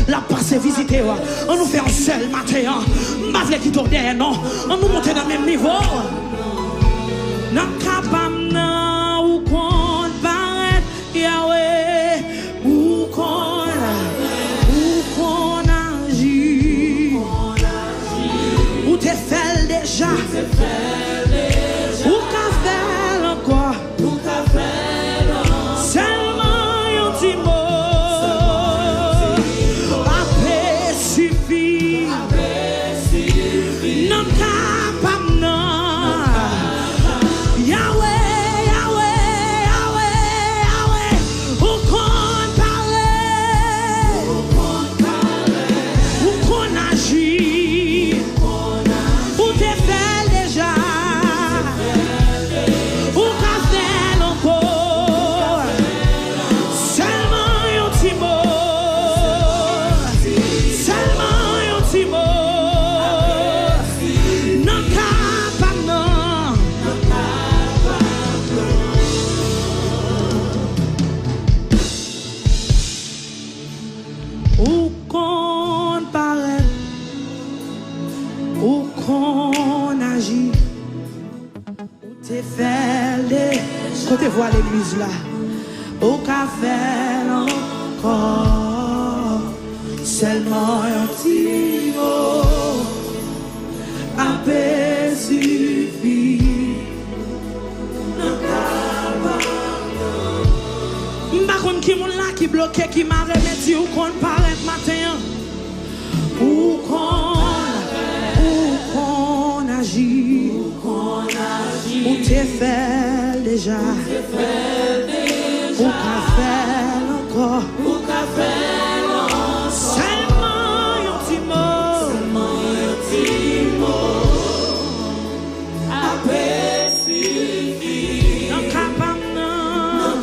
la passe visiter. On nous fait un seul matin. Malgré qui tourne derrière, non. On nous monte dans le même niveau. Non, capable, ou qu'on paraît, Yahweh, ou qu'on agit. Ou t'es fait déjà. Ou qu'a fait encore. Seulement un petit mot. Après suffit. Non capable non. Yahweh, Yahweh, Yahweh, Yahweh. Ou qu'on parle. Ou qu'on agit. Ou t'es fait déjà. Ou qu'a fait encore. Seulement un petit mot. Seulement un petit mot. Non capable non. Ou qu'on paraît. Ou qu'on agit. Ou t'es fait les. Côté voir l'église là. Au café encore. Seulement un petit mot. À paix suffit. Non capable. M'pa konn qui moun là qui bloqué qui m'a remis ou qu'on paraît matin. Ou qu'on agit. Ou t'es fait déjà. Ou qu'a fait encore. Seulement un petit mot. Non capable non.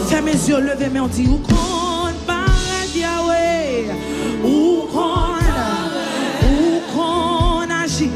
Ferme mes yeux, levez mes on dit ou qu'on paraît Yahweh. Ou qu'on agit.